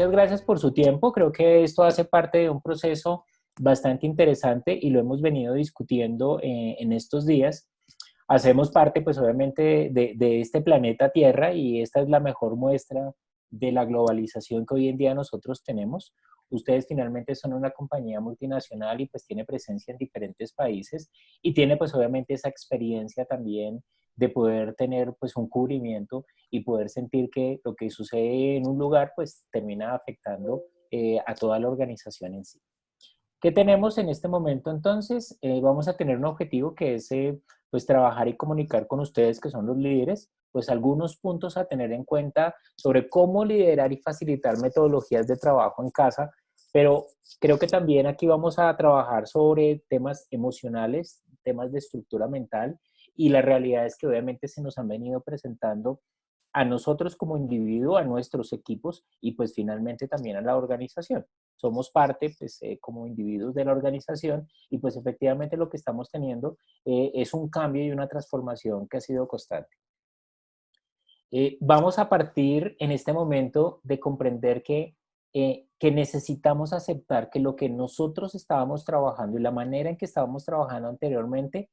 muchas gracias por su tiempo. Creo que esto hace parte de un proceso bastante interesante y lo hemos venido discutiendo en estos días. Hacemos parte, pues obviamente, de este planeta Tierra y esta es la mejor muestra de la globalización que hoy en día nosotros tenemos. Ustedes finalmente son una compañía multinacional y pues tiene presencia en diferentes países y tiene pues obviamente esa experiencia también de poder tener pues un cubrimiento y poder sentir que lo que sucede en un lugar pues termina afectando a toda la organización en sí. ¿Qué tenemos en este momento entonces? Vamos a tener un objetivo que es pues trabajar y comunicar con ustedes que son los líderes, pues algunos puntos a tener en cuenta sobre cómo liderar y facilitar metodologías de trabajo en casa, pero creo que también aquí vamos a trabajar sobre temas emocionales, temas de estructura mental y la realidad es que obviamente se nos han venido presentando a nosotros como individuo, a nuestros equipos y pues finalmente también a la organización. Somos parte pues como individuos de la organización y pues efectivamente lo que estamos teniendo es un cambio y una transformación que ha sido constante. Vamos a partir en este momento de comprender que necesitamos aceptar que lo que nosotros estábamos trabajando y la manera en que estábamos trabajando anteriormente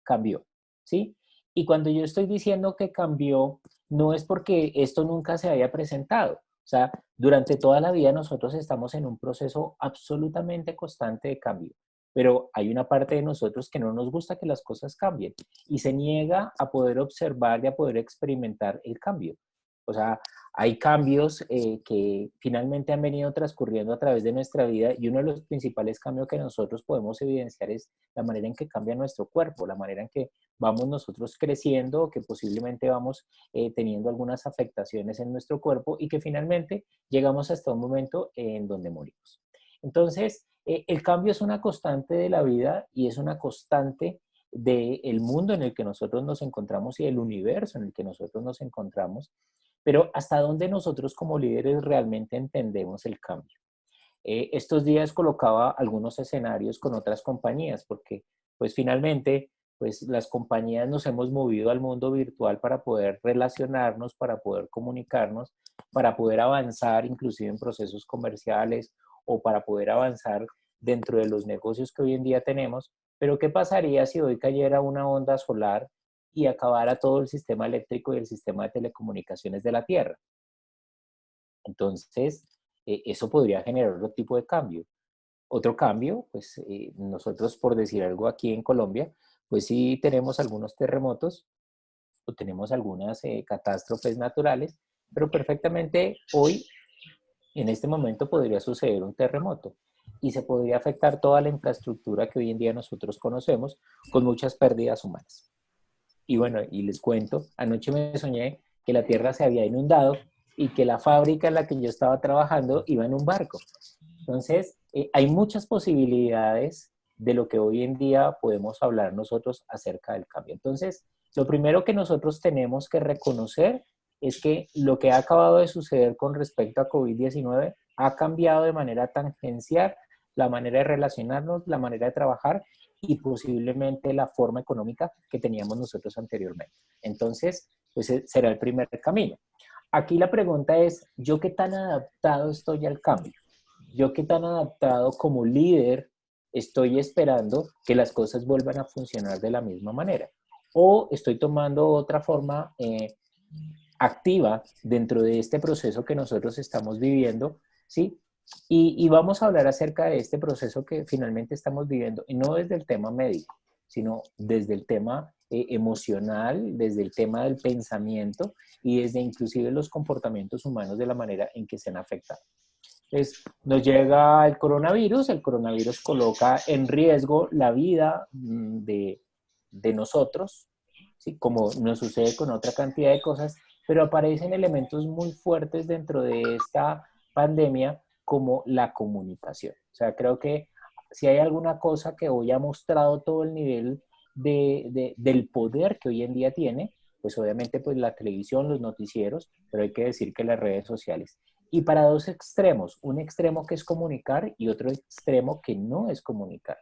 cambió, ¿sí? Y cuando yo estoy diciendo que cambió, no es porque esto nunca se haya presentado. O sea, durante toda la vida nosotros estamos en un proceso absolutamente constante de cambio, pero hay una parte de nosotros que no nos gusta que las cosas cambien y se niega a poder observar y a poder experimentar el cambio. O sea, hay cambios que finalmente han venido transcurriendo a través de nuestra vida y uno de los principales cambios que nosotros podemos evidenciar es la manera en que cambia nuestro cuerpo, la manera en que vamos nosotros creciendo, que posiblemente vamos teniendo algunas afectaciones en nuestro cuerpo y que finalmente llegamos hasta un momento en donde morimos. Entonces, el cambio es una constante de la vida y es una constante del mundo en el que nosotros nos encontramos y del universo en el que nosotros nos encontramos, pero hasta dónde nosotros como líderes realmente entendemos el cambio. Estos días colocaba algunos escenarios con otras compañías, porque pues finalmente pues las compañías nos hemos movido al mundo virtual para poder relacionarnos, para poder comunicarnos, para poder avanzar inclusive en procesos comerciales o para poder avanzar dentro de los negocios que hoy en día tenemos. Pero ¿qué pasaría si hoy cayera una onda solar y acabara todo el sistema eléctrico y el sistema de telecomunicaciones de la Tierra? Entonces, eso podría generar otro tipo de cambio. Otro cambio, pues nosotros, por decir algo aquí en Colombia, pues sí tenemos algunos terremotos o tenemos algunas catástrofes naturales, pero perfectamente hoy, en este momento, podría suceder un terremoto y se podría afectar toda la infraestructura que hoy en día nosotros conocemos con muchas pérdidas humanas. Y bueno, y les cuento, anoche me soñé que la tierra se había inundado y que la fábrica en la que yo estaba trabajando iba en un barco. Entonces, hay muchas posibilidades de lo que hoy en día podemos hablar nosotros acerca del cambio. Entonces, lo primero que nosotros tenemos que reconocer es que lo que ha acabado de suceder con respecto a COVID-19 ha cambiado de manera tangencial la manera de relacionarnos, la manera de trabajar y posiblemente la forma económica que teníamos nosotros anteriormente. Entonces, pues será el primer camino. Aquí la pregunta es, ¿yo qué tan adaptado estoy al cambio? ¿Yo qué tan adaptado como líder estoy esperando que las cosas vuelvan a funcionar de la misma manera? ¿O estoy tomando otra forma activa dentro de este proceso que nosotros estamos viviendo? ¿Sí? Y vamos a hablar acerca de este proceso que finalmente estamos viviendo, y no desde el tema médico, sino desde el tema emocional, desde el tema del pensamiento y desde inclusive los comportamientos humanos de la manera en que se han afectado. Entonces, nos llega el coronavirus coloca en riesgo la vida de nosotros, ¿sí? Como nos sucede con otra cantidad de cosas, pero aparecen elementos muy fuertes dentro de esta pandemia como la comunicación. O sea, creo que si hay alguna cosa que hoy ha mostrado todo el nivel del poder que hoy en día tiene, pues obviamente pues la televisión, los noticieros, pero hay que decir que las redes sociales. Y para dos extremos, un extremo que es comunicar y otro extremo que no es comunicar.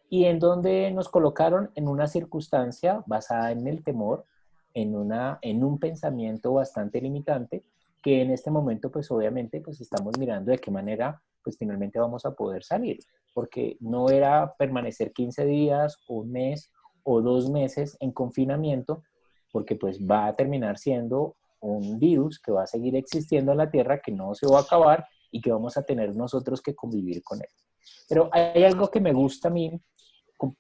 Y en donde nos colocaron en una circunstancia basada en el temor, en un pensamiento bastante limitante, que en este momento, pues obviamente, pues estamos mirando de qué manera, pues finalmente vamos a poder salir, porque no era permanecer 15 días, un mes o 2 meses en confinamiento, porque pues va a terminar siendo un virus que va a seguir existiendo en la Tierra, que no se va a acabar y que vamos a tener nosotros que convivir con él. Pero hay algo que me gusta a mí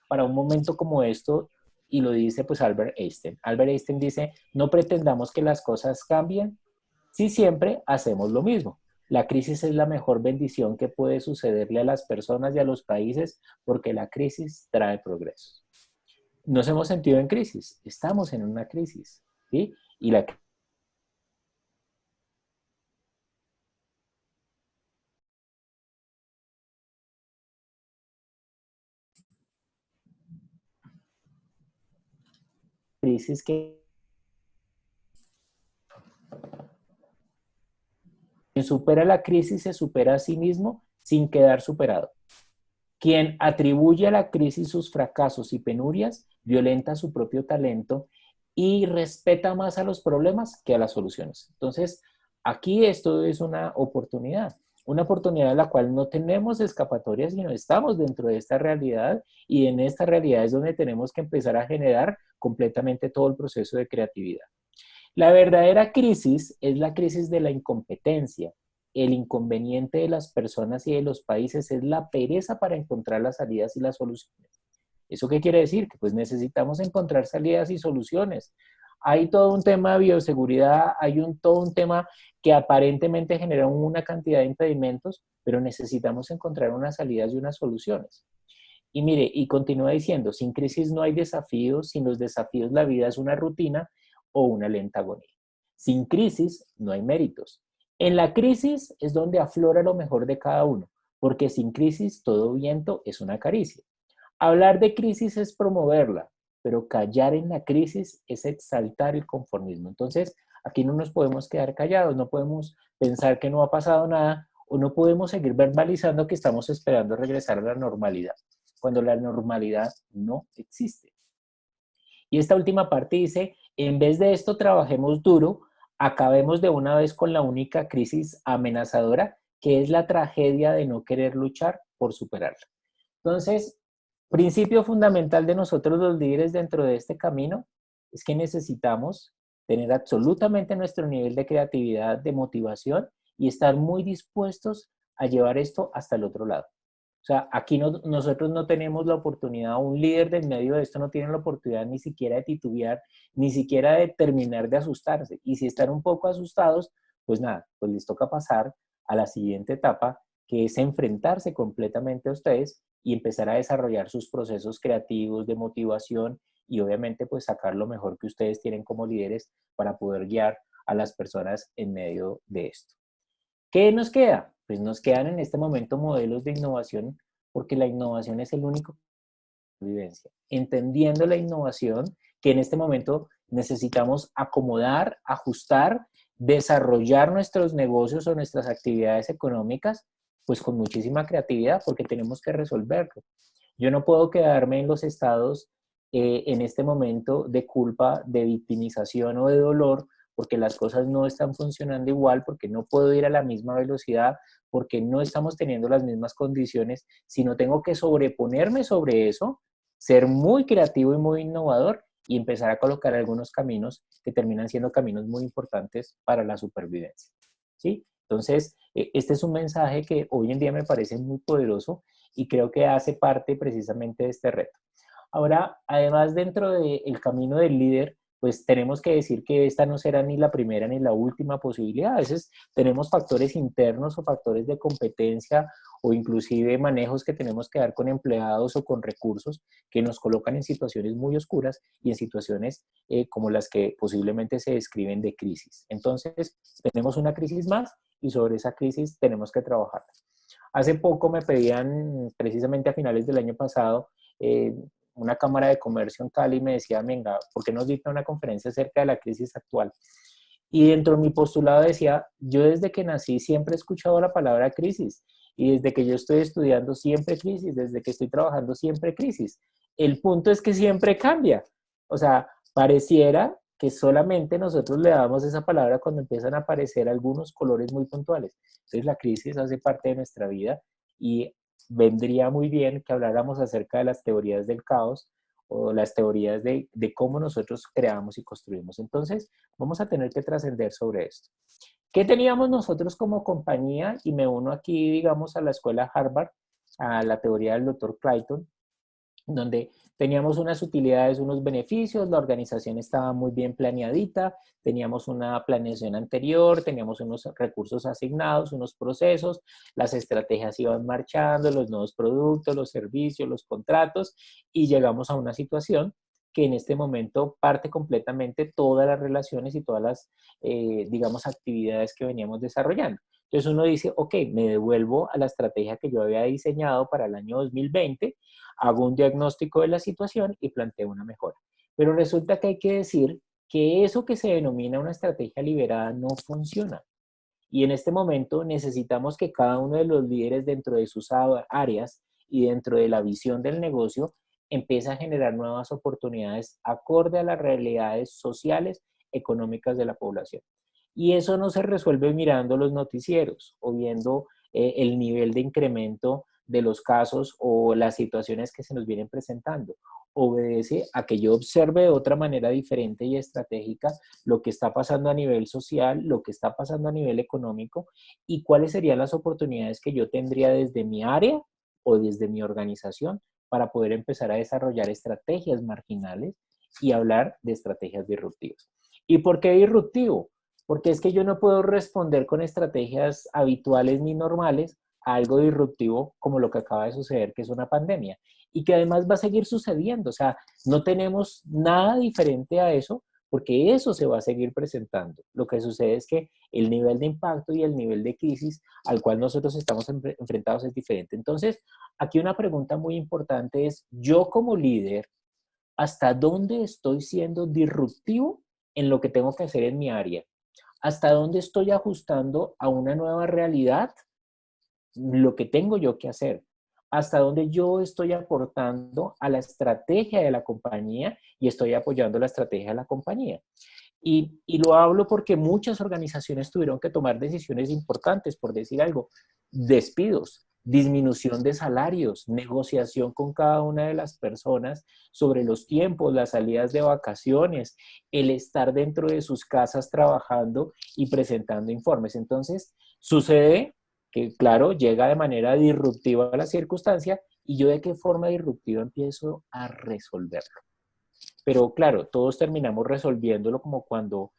para un momento como esto, y lo dice pues Albert Einstein. Albert Einstein dice, no pretendamos que las cosas cambien si siempre hacemos lo mismo. La crisis es la mejor bendición que puede sucederle a las personas y a los países porque la crisis trae progreso. Nos hemos sentido en crisis, estamos en una crisis, ¿sí? Y la crisis que quien supera la crisis se supera a sí mismo sin quedar superado. Quien atribuye a la crisis sus fracasos y penurias, violenta su propio talento y respeta más a los problemas que a las soluciones. Entonces, aquí esto es una oportunidad en la cual no tenemos escapatoria, sino estamos dentro de esta realidad y en esta realidad es donde tenemos que empezar a generar completamente todo el proceso de creatividad. La verdadera crisis es la crisis de la incompetencia. El inconveniente de las personas y de los países es la pereza para encontrar las salidas y las soluciones. ¿Eso qué quiere decir? Que pues necesitamos encontrar salidas y soluciones. Hay todo un tema de bioseguridad, todo un tema que aparentemente genera una cantidad de impedimentos, pero necesitamos encontrar unas salidas y unas soluciones. Y mire, y continúa diciendo, sin crisis no hay desafíos, sin los desafíos la vida es una rutina o una lenta agonía. Sin crisis no hay méritos. En la crisis es donde aflora lo mejor de cada uno, porque sin crisis todo viento es una caricia. Hablar de crisis es promoverla, pero callar en la crisis es exaltar el conformismo. Entonces, aquí no nos podemos quedar callados, no podemos pensar que no ha pasado nada o no podemos seguir verbalizando que estamos esperando regresar a la normalidad, cuando la normalidad no existe. Y esta última parte dice, en vez de esto trabajemos duro, acabemos de una vez con la única crisis amenazadora, que es la tragedia de no querer luchar por superarla. Entonces, principio fundamental de nosotros los líderes dentro de este camino es que necesitamos tener absolutamente nuestro nivel de creatividad, de motivación y estar muy dispuestos a llevar esto hasta el otro lado. O sea, aquí nosotros no tenemos la oportunidad, un líder del medio de esto no tiene la oportunidad ni siquiera de titubear, ni siquiera de terminar de asustarse. Y si están un poco asustados, pues nada, pues les toca pasar a la siguiente etapa, que es enfrentarse completamente a ustedes y empezar a desarrollar sus procesos creativos de motivación y obviamente pues sacar lo mejor que ustedes tienen como líderes para poder guiar a las personas en medio de esto. ¿Qué nos queda? Pues nos quedan en este momento modelos de innovación porque la innovación es el único vivencia. Entendiendo la innovación que en este momento necesitamos acomodar, ajustar, desarrollar nuestros negocios o nuestras actividades económicas, pues con muchísima creatividad porque tenemos que resolverlo. Yo no puedo quedarme en los estados en este momento de culpa, de victimización o de dolor, porque las cosas no están funcionando igual, porque no puedo ir a la misma velocidad, porque no estamos teniendo las mismas condiciones, sino tengo que sobreponerme sobre eso, ser muy creativo y muy innovador y empezar a colocar algunos caminos que terminan siendo caminos muy importantes para la supervivencia. ¿Sí? Entonces, este es un mensaje que hoy en día me parece muy poderoso y creo que hace parte precisamente de este reto. Ahora, además, dentro del camino del líder, pues tenemos que decir que esta no será ni la primera ni la última posibilidad. A veces tenemos factores internos o factores de competencia o inclusive manejos que tenemos que dar con empleados o con recursos que nos colocan en situaciones muy oscuras y en situaciones como las que posiblemente se describen de crisis. Entonces, tenemos una crisis más y sobre esa crisis tenemos que trabajar. Hace poco me pedían, precisamente a finales del año pasado, una cámara de comercio en Cali me decía, venga, ¿por qué nos dicta una conferencia acerca de la crisis actual? Y dentro de mi postulado decía, yo desde que nací siempre he escuchado la palabra crisis y desde que yo estoy estudiando siempre crisis, desde que estoy trabajando siempre crisis. El punto es que siempre cambia. O sea, pareciera que solamente nosotros le damos esa palabra cuando empiezan a aparecer algunos colores muy puntuales. Entonces la crisis hace parte de nuestra vida y vendría muy bien que habláramos acerca de las teorías del caos o las teorías de cómo nosotros creamos y construimos. Entonces, vamos a tener que trascender sobre esto. ¿Qué teníamos nosotros como compañía? Y me uno aquí, digamos, a la escuela Harvard, a la teoría del doctor Clayton, donde teníamos unas utilidades, unos beneficios, la organización estaba muy bien planeadita, teníamos una planeación anterior, teníamos unos recursos asignados, unos procesos, las estrategias iban marchando, los nuevos productos, los servicios, los contratos, y llegamos a una situación que en este momento parte completamente todas las relaciones y todas las, digamos, actividades que veníamos desarrollando. Entonces uno dice, ok, me devuelvo a la estrategia que yo había diseñado para el año 2020, hago un diagnóstico de la situación y planteo una mejora. Pero resulta que hay que decir que eso que se denomina una estrategia liberada no funciona. Y en este momento necesitamos que cada uno de los líderes dentro de sus áreas y dentro de la visión del negocio empiece a generar nuevas oportunidades acorde a las realidades sociales, económicas de la población. Y eso no se resuelve mirando los noticieros o viendo el nivel de incremento de los casos o las situaciones que se nos vienen presentando. Obedece a que yo observe de otra manera diferente y estratégica lo que está pasando a nivel social, lo que está pasando a nivel económico y cuáles serían las oportunidades que yo tendría desde mi área o desde mi organización para poder empezar a desarrollar estrategias marginales y hablar de estrategias disruptivas. ¿Y por qué disruptivo? Porque es que yo no puedo responder con estrategias habituales ni normales a algo disruptivo como lo que acaba de suceder, que es una pandemia. Y que además va a seguir sucediendo. O sea, no tenemos nada diferente a eso porque eso se va a seguir presentando. Lo que sucede es que el nivel de impacto y el nivel de crisis al cual nosotros estamos enfrentados es diferente. Entonces, aquí una pregunta muy importante es, yo como líder, ¿hasta dónde estoy siendo disruptivo en lo que tengo que hacer en mi área? ¿Hasta dónde estoy ajustando a una nueva realidad lo que tengo yo que hacer? ¿Hasta dónde yo estoy aportando a la estrategia de la compañía y estoy apoyando la estrategia de la compañía? Y lo hablo porque muchas organizaciones tuvieron que tomar decisiones importantes, por decir algo, despidos, disminución de salarios, negociación con cada una de las personas sobre los tiempos, las salidas de vacaciones, el estar dentro de sus casas trabajando y presentando informes. Entonces, sucede que, claro, llega de manera disruptiva a la circunstancia y yo de qué forma disruptiva empiezo a resolverlo. Pero claro, todos terminamos resolviéndolo como cuando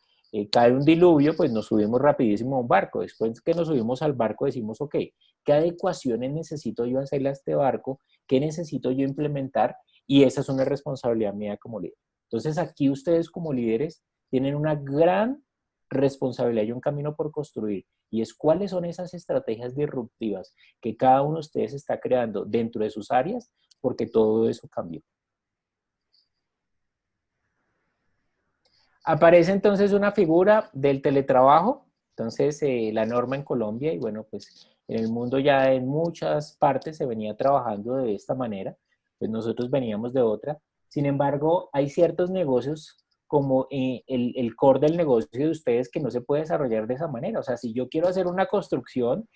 cae un diluvio, pues nos subimos rapidísimo a un barco. Después que nos subimos al barco decimos, ok, ¿qué adecuaciones necesito yo hacerle a este barco? ¿Qué necesito yo implementar? Y esa es una responsabilidad mía como líder. Entonces aquí ustedes como líderes tienen una gran responsabilidad y un camino por construir. Y es cuáles son esas estrategias disruptivas que cada uno de ustedes está creando dentro de sus áreas, porque todo eso cambió. Aparece entonces una figura del teletrabajo, entonces la norma en Colombia y bueno, pues en el mundo ya en muchas partes se venía trabajando de esta manera, pues nosotros veníamos de otra. Sin embargo, hay ciertos negocios como el core del negocio de ustedes que no se puede desarrollar de esa manera. O sea, si yo quiero hacer una construcción,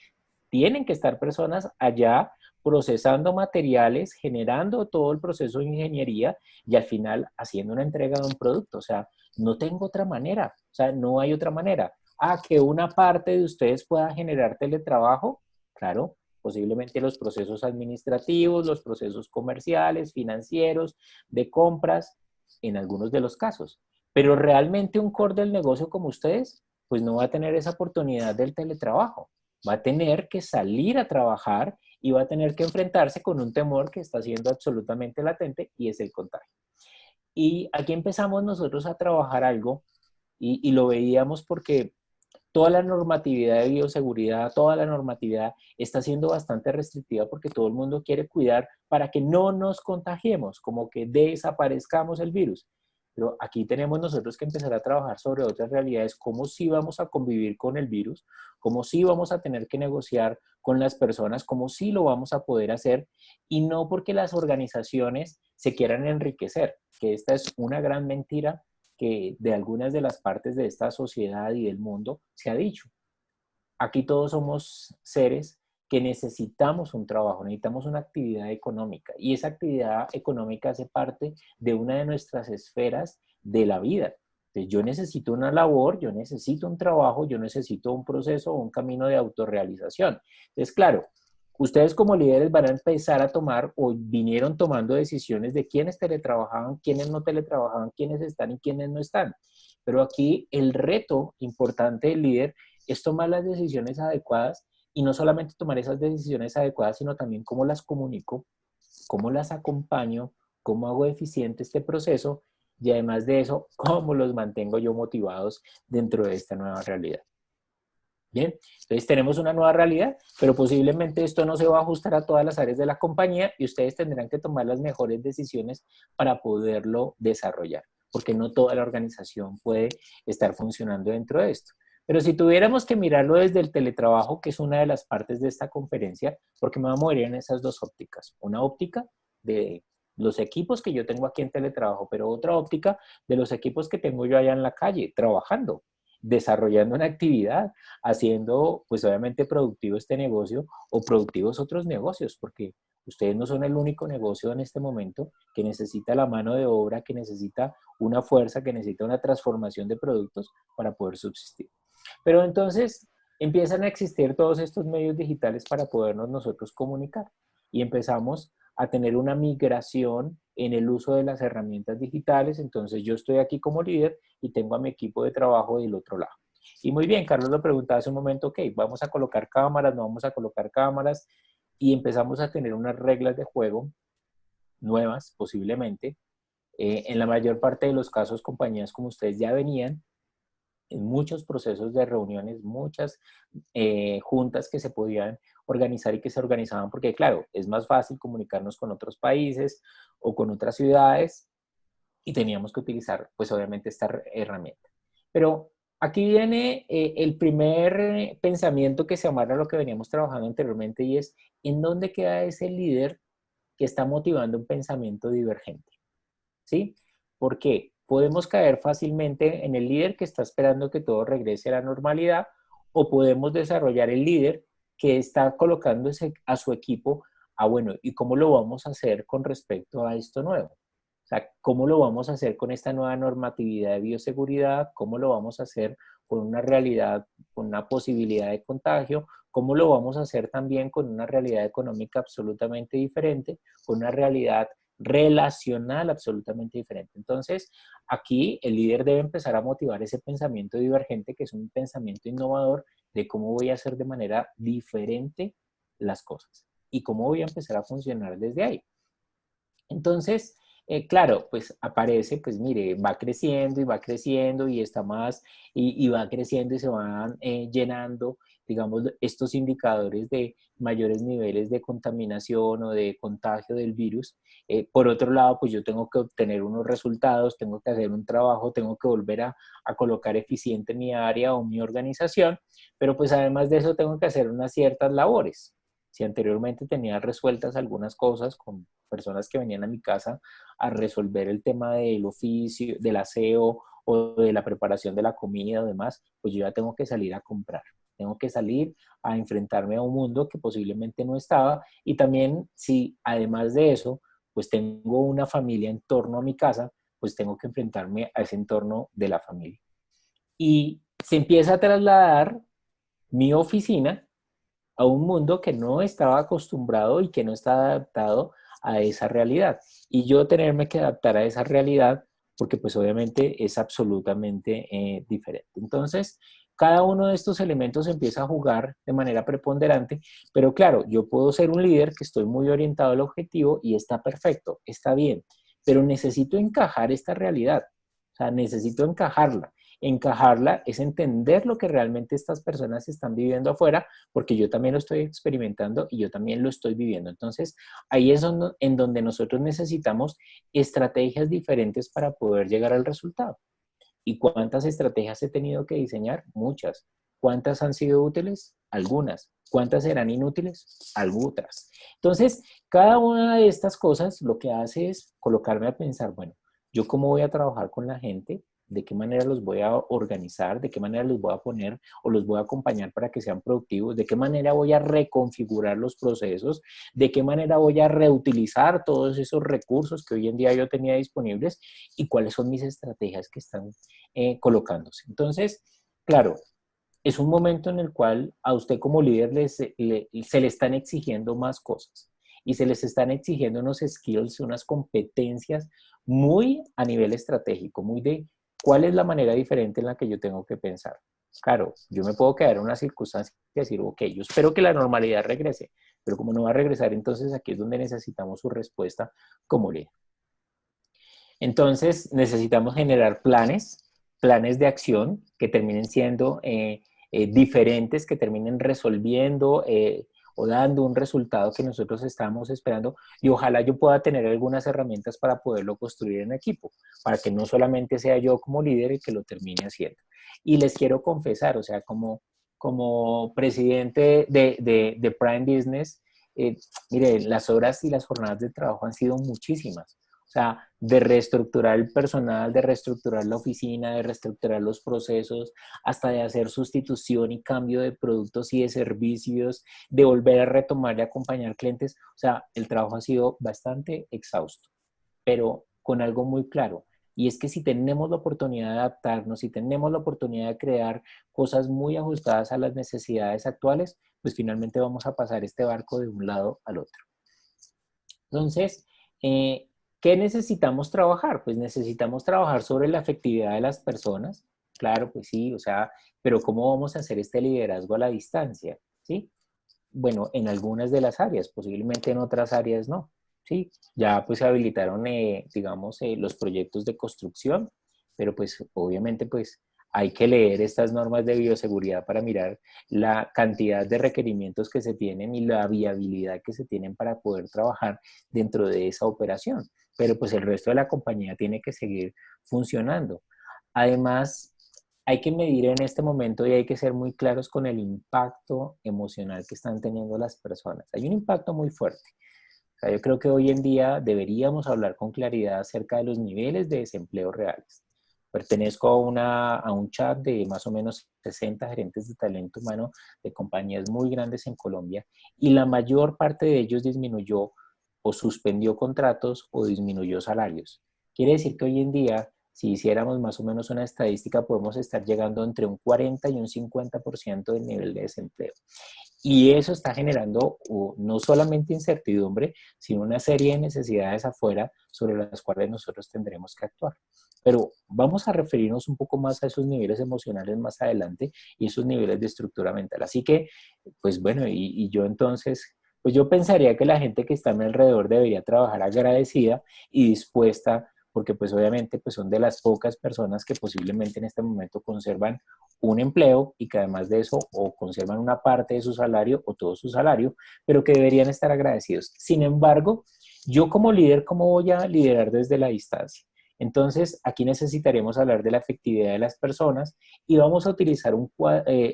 tienen que estar personas allá procesando materiales, generando todo el proceso de ingeniería y al final haciendo una entrega de un producto. O sea, no tengo otra manera. O sea, no hay otra manera. Ah, que una parte de ustedes pueda generar teletrabajo. Claro, posiblemente los procesos administrativos, los procesos comerciales, financieros, de compras, en algunos de los casos. Pero realmente un core del negocio como ustedes, pues no va a tener esa oportunidad del teletrabajo, va a tener que salir a trabajar y va a tener que enfrentarse con un temor que está siendo absolutamente latente y es el contagio. Y aquí empezamos nosotros a trabajar algo y lo veíamos porque toda la normatividad de bioseguridad, toda la normatividad está siendo bastante restrictiva porque todo el mundo quiere cuidar para que no nos contagiemos, como que desaparezcamos el virus. Pero aquí tenemos nosotros que empezar a trabajar sobre otras realidades, cómo sí vamos a convivir con el virus, cómo sí vamos a tener que negociar con las personas, cómo sí lo vamos a poder hacer, y no porque las organizaciones se quieran enriquecer, que esta es una gran mentira que de algunas de las partes de esta sociedad y del mundo se ha dicho. Aquí todos somos seres que necesitamos un trabajo, necesitamos una actividad económica y esa actividad económica hace parte de una de nuestras esferas de la vida. Entonces, yo necesito una labor, yo necesito un trabajo, yo necesito un proceso o un camino de autorrealización. Entonces, claro, ustedes como líderes van a empezar a tomar o vinieron tomando decisiones de quiénes teletrabajaban, quiénes no teletrabajaban, quiénes están y quiénes no están. Pero aquí el reto importante del líder es tomar las decisiones adecuadas y no solamente tomar esas decisiones adecuadas, sino también cómo las comunico, cómo las acompaño, cómo hago eficiente este proceso y además de eso, cómo los mantengo yo motivados dentro de esta nueva realidad. Bien, entonces tenemos una nueva realidad, pero posiblemente esto no se va a ajustar a todas las áreas de la compañía y ustedes tendrán que tomar las mejores decisiones para poderlo desarrollar, porque no toda la organización puede estar funcionando dentro de esto. Pero si tuviéramos que mirarlo desde el teletrabajo, que es una de las partes de esta conferencia, porque me voy a mover en esas dos ópticas. Una óptica de los equipos que yo tengo aquí en teletrabajo, pero otra óptica de los equipos que tengo yo allá en la calle, trabajando, desarrollando una actividad, haciendo pues obviamente productivo este negocio o productivos otros negocios, porque ustedes no son el único negocio en este momento que necesita la mano de obra, que necesita una fuerza, que necesita una transformación de productos para poder subsistir. Pero entonces empiezan a existir todos estos medios digitales para podernos nosotros comunicar y empezamos a tener una migración en el uso de las herramientas digitales. Entonces yo estoy aquí como líder y tengo a mi equipo de trabajo del otro lado. Y muy bien, Carlos lo preguntaba hace un momento, ok, vamos a colocar cámaras, no vamos a colocar cámaras, y empezamos a tener unas reglas de juego nuevas, posiblemente. En la mayor parte de los casos, compañías como ustedes ya venían en muchos procesos de reuniones, muchas juntas que se podían organizar y que se organizaban, porque claro, es más fácil comunicarnos con otros países o con otras ciudades y teníamos que utilizar, pues obviamente, esta herramienta. Pero aquí viene el primer pensamiento que se amarra a lo que veníamos trabajando anteriormente y es, ¿en dónde queda ese líder que está motivando un pensamiento divergente? ¿Sí? Porque podemos caer fácilmente en el líder que está esperando que todo regrese a la normalidad o podemos desarrollar el líder que está colocándose a su equipo a, bueno, ¿y cómo lo vamos a hacer con respecto a esto nuevo? O sea, ¿cómo lo vamos a hacer con esta nueva normatividad de bioseguridad? ¿Cómo lo vamos a hacer con una realidad, con una posibilidad de contagio? ¿Cómo lo vamos a hacer también con una realidad económica absolutamente diferente, con una realidad relacional absolutamente diferente? Entonces, aquí el líder debe empezar a motivar ese pensamiento divergente, que es un pensamiento innovador de cómo voy a hacer de manera diferente las cosas y cómo voy a empezar a funcionar desde ahí. Entonces, claro, pues aparece, pues mire, va creciendo y está más, y va creciendo y se van llenando, digamos, estos indicadores de mayores niveles de contaminación o de contagio del virus. Por otro lado, pues yo tengo que obtener unos resultados, tengo que hacer un trabajo, tengo que volver a colocar eficiente mi área o mi organización, pero pues además de eso tengo que hacer unas ciertas labores. Si anteriormente tenía resueltas algunas cosas con personas que venían a mi casa a resolver el tema del oficio, del aseo o de la preparación de la comida o demás, pues yo ya tengo que salir a comprar. Tengo que salir a enfrentarme a un mundo que posiblemente no estaba y también si además de eso, pues tengo una familia en torno a mi casa, pues tengo que enfrentarme a ese entorno de la familia. Y se empieza a trasladar mi oficina a un mundo que no estaba acostumbrado y que no está adaptado a esa realidad. Y yo tenerme que adaptar a esa realidad porque pues obviamente es absolutamente diferente. Entonces, cada uno de estos elementos empieza a jugar de manera preponderante, pero claro, yo puedo ser un líder que estoy muy orientado al objetivo y está perfecto, está bien, pero necesito encajar esta realidad, o sea, necesito encajarla. Encajarla es entender lo que realmente estas personas están viviendo afuera, porque yo también lo estoy experimentando y yo también lo estoy viviendo. Entonces, ahí es en donde nosotros necesitamos estrategias diferentes para poder llegar al resultado. ¿Y cuántas estrategias he tenido que diseñar? Muchas. ¿Cuántas han sido útiles? Algunas. ¿Cuántas serán inútiles? Algunas. Entonces, cada una de estas cosas lo que hace es colocarme a pensar, bueno, ¿yo cómo voy a trabajar con la gente de qué manera los voy a organizar, de qué manera los voy a poner o los voy a acompañar para que sean productivos, de qué manera voy a reconfigurar los procesos, de qué manera voy a reutilizar todos esos recursos que hoy en día yo tenía disponibles y cuáles son mis estrategias que están colocándose. Entonces, claro, es un momento en el cual a usted como líder se le están exigiendo más cosas y se les están exigiendo unos skills, unas competencias muy a nivel estratégico, muy de cuál es la manera diferente en la que yo tengo que pensar. Claro, yo me puedo quedar en una circunstancia y decir, ok, yo espero que la normalidad regrese, pero como no va a regresar, entonces aquí es donde necesitamos su respuesta como líder. Entonces, necesitamos generar planes de acción que terminen siendo diferentes, que terminen resolviendo o dando un resultado que nosotros estamos esperando y ojalá yo pueda tener algunas herramientas para poderlo construir en equipo, para que no solamente sea yo como líder el que lo termine haciendo. Y les quiero confesar, o sea, como presidente de Prime Business, mire, las horas y las jornadas de trabajo han sido muchísimas. O sea, de reestructurar el personal, de reestructurar la oficina, de reestructurar los procesos, hasta de hacer sustitución y cambio de productos y de servicios, de volver a retomar y acompañar clientes. O sea, el trabajo ha sido bastante exhausto, pero con algo muy claro. Y es que si tenemos la oportunidad de adaptarnos, si tenemos la oportunidad de crear cosas muy ajustadas a las necesidades actuales, pues finalmente vamos a pasar este barco de un lado al otro. Entonces, eh, ¿qué necesitamos trabajar? Pues necesitamos trabajar sobre la efectividad de las personas. Claro, pues sí, o sea, pero ¿cómo vamos a hacer este liderazgo a la distancia? ¿Sí? Bueno, en algunas de las áreas, posiblemente en otras áreas no. Sí, ya pues se habilitaron, digamos, los proyectos de construcción, pero pues obviamente pues hay que leer estas normas de bioseguridad para mirar la cantidad de requerimientos que se tienen y la viabilidad que se tienen para poder trabajar dentro de esa operación. Pero pues el resto de la compañía tiene que seguir funcionando. Además, hay que medir en este momento y hay que ser muy claros con el impacto emocional que están teniendo las personas. Hay un impacto muy fuerte. O sea, yo creo que hoy en día deberíamos hablar con claridad acerca de los niveles de desempleo reales. Pertenezco a un chat de más o menos 60 gerentes de talento humano de compañías muy grandes en Colombia y la mayor parte de ellos disminuyó o suspendió contratos o disminuyó salarios. Quiere decir que hoy en día, si hiciéramos más o menos una estadística, podemos estar llegando entre un 40 y un 50% del nivel de desempleo. Y eso está generando no solamente incertidumbre, sino una serie de necesidades afuera sobre las cuales nosotros tendremos que actuar. Pero vamos a referirnos un poco más a esos niveles emocionales más adelante y esos niveles de estructura mental. Así que, pues bueno, y yo entonces, pues yo pensaría que la gente que está a mi alrededor debería trabajar agradecida y dispuesta, porque pues obviamente pues son de las pocas personas que posiblemente en este momento conservan un empleo y que además de eso o conservan una parte de su salario o todo su salario, pero que deberían estar agradecidos. Sin embargo, yo como líder, ¿cómo voy a liderar desde la distancia? Entonces, aquí necesitaremos hablar de la efectividad de las personas y vamos a utilizar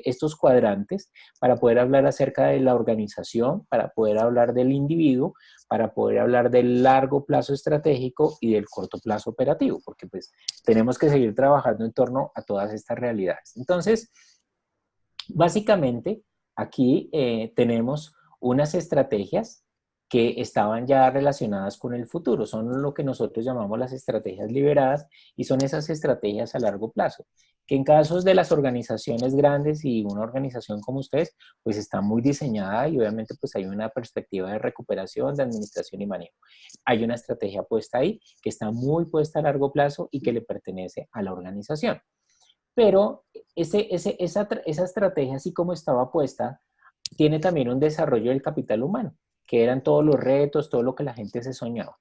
estos cuadrantes para poder hablar acerca de la organización, para poder hablar del individuo, para poder hablar del largo plazo estratégico y del corto plazo operativo, porque pues tenemos que seguir trabajando en torno a todas estas realidades. Entonces, básicamente, aquí tenemos unas estrategias que estaban ya relacionadas con el futuro. Son lo que nosotros llamamos las estrategias liberadas y son esas estrategias a largo plazo, que en casos de las organizaciones grandes y una organización como ustedes, pues está muy diseñada y obviamente pues hay una perspectiva de recuperación, de administración y manejo. Hay una estrategia puesta ahí que está muy puesta a largo plazo y que le pertenece a la organización. Pero esa estrategia, así como estaba puesta, tiene también un desarrollo del capital humano, que eran todos los retos, todo lo que la gente se soñaba.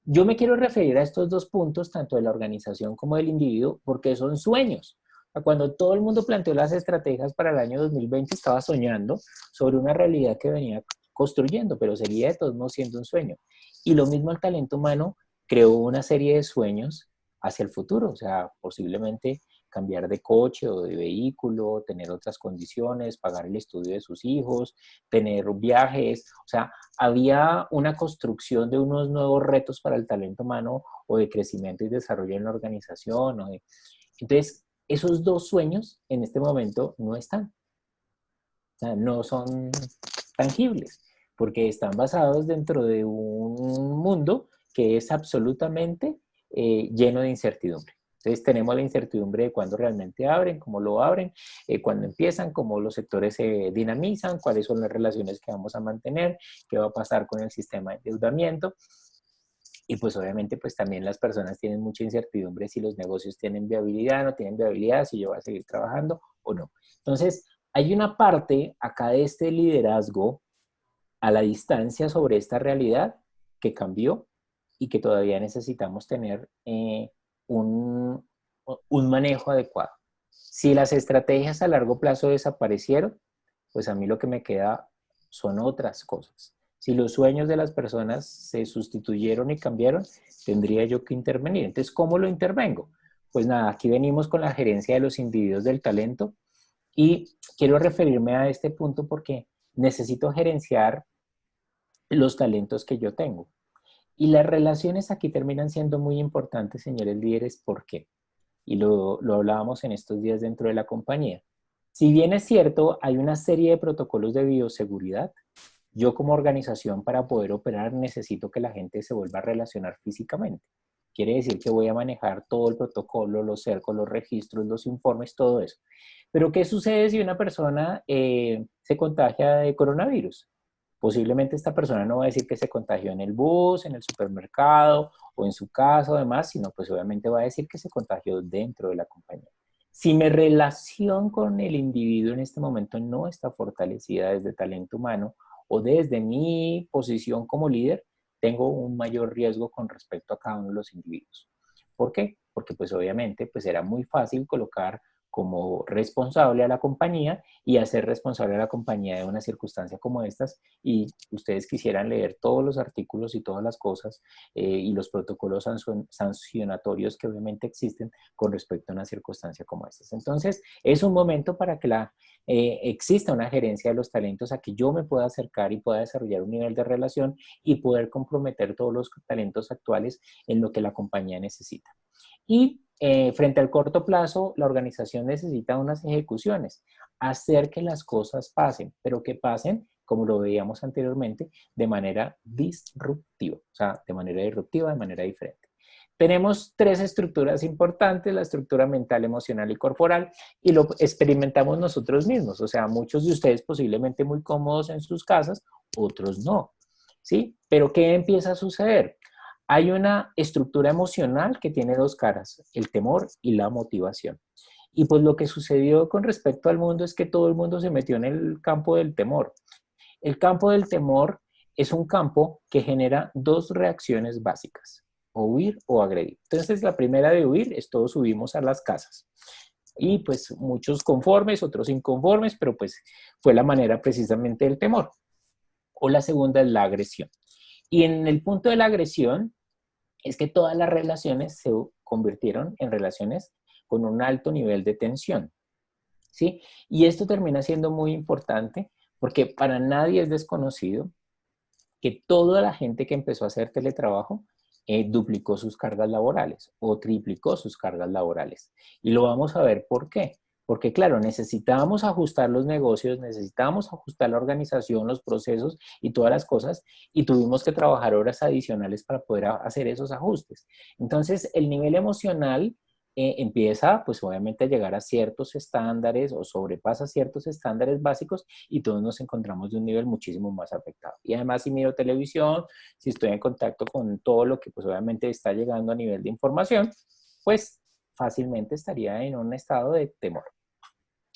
Yo me quiero referir a estos dos puntos, tanto de la organización como del individuo, porque son sueños. Cuando todo el mundo planteó las estrategias para el año 2020, estaba soñando sobre una realidad que venía construyendo, pero seguía de todos modos siendo un sueño. Y lo mismo el talento humano creó una serie de sueños hacia el futuro, o sea, posiblemente cambiar de coche o de vehículo, tener otras condiciones, pagar el estudio de sus hijos, tener viajes, o sea, había una construcción de unos nuevos retos para el talento humano o de crecimiento y desarrollo en la organización. Entonces, esos dos sueños en este momento no están. O sea, no son tangibles, porque están basados dentro de un mundo que es absolutamente lleno de incertidumbre. Entonces tenemos la incertidumbre de cuándo realmente abren, cómo lo abren, cuándo empiezan, cómo los sectores se dinamizan, cuáles son las relaciones que vamos a mantener, qué va a pasar con el sistema de endeudamiento. Y pues obviamente pues también las personas tienen mucha incertidumbre si los negocios tienen viabilidad, no tienen viabilidad, si yo voy a seguir trabajando o no. Entonces, hay una parte acá de este liderazgo a la distancia sobre esta realidad que cambió y que todavía necesitamos tener un, un manejo adecuado. Si las estrategias a largo plazo desaparecieron, pues a mí lo que me queda son otras cosas. Si los sueños de las personas se sustituyeron y cambiaron, tendría yo que intervenir. Entonces, ¿cómo lo intervengo? Pues nada, aquí venimos con la gerencia de los individuos del talento y quiero referirme a este punto porque necesito gerenciar los talentos que yo tengo. Y las relaciones aquí terminan siendo muy importantes, señores líderes, ¿por qué? Y lo hablábamos en estos días dentro de la compañía. Si bien es cierto, hay una serie de protocolos de bioseguridad, yo como organización para poder operar necesito que la gente se vuelva a relacionar físicamente. Quiere decir que voy a manejar todo el protocolo, los cercos, los registros, los informes, todo eso. Pero ¿qué sucede si una persona se contagia de coronavirus? Posiblemente esta persona no va a decir que se contagió en el bus, en el supermercado o en su casa o demás, sino pues obviamente va a decir que se contagió dentro de la compañía. Si mi relación con el individuo en este momento no está fortalecida desde talento humano o desde mi posición como líder, tengo un mayor riesgo con respecto a cada uno de los individuos. ¿Por qué? Porque pues obviamente pues era muy fácil colocar como responsable a la compañía y hacer responsable a la compañía de una circunstancia como estas y ustedes quisieran leer todos los artículos y todas las cosas y los protocolos sancionatorios que obviamente existen con respecto a una circunstancia como estas. Entonces, es un momento para que exista una gerencia de los talentos a que yo me pueda acercar y pueda desarrollar un nivel de relación y poder comprometer todos los talentos actuales en lo que la compañía necesita. Y frente al corto plazo, la organización necesita unas ejecuciones, hacer que las cosas pasen, pero que pasen, como lo veíamos anteriormente, de manera disruptiva, o sea, de manera disruptiva, de manera diferente. Tenemos tres estructuras importantes, la estructura mental, emocional y corporal, y lo experimentamos nosotros mismos, o sea, muchos de ustedes posiblemente muy cómodos en sus casas, otros no, ¿sí? Pero ¿qué empieza a suceder? Hay una estructura emocional que tiene dos caras, el temor y la motivación. Y pues lo que sucedió con respecto al mundo es que todo el mundo se metió en el campo del temor. El campo del temor es un campo que genera dos reacciones básicas, o huir o agredir. Entonces la primera de huir es todos subimos a las casas. Y pues muchos conformes, otros inconformes, pero pues fue la manera precisamente del temor. O la segunda es la agresión. Y en el punto de la agresión, es que todas las relaciones se convirtieron en relaciones con un alto nivel de tensión, ¿sí? Y esto termina siendo muy importante porque para nadie es desconocido que toda la gente que empezó a hacer teletrabajo duplicó sus cargas laborales o triplicó sus cargas laborales. Y lo vamos a ver por qué. Porque claro, necesitábamos ajustar los negocios, necesitábamos ajustar la organización, los procesos y todas las cosas, y tuvimos que trabajar horas adicionales para poder hacer esos ajustes. Entonces, el nivel emocional empieza, pues obviamente, a llegar a ciertos estándares o sobrepasa ciertos estándares básicos y todos nos encontramos de un nivel muchísimo más afectado. Y además, si miro televisión, si estoy en contacto con todo lo que, pues obviamente, está llegando a nivel de información, pues fácilmente estaría en un estado de temor.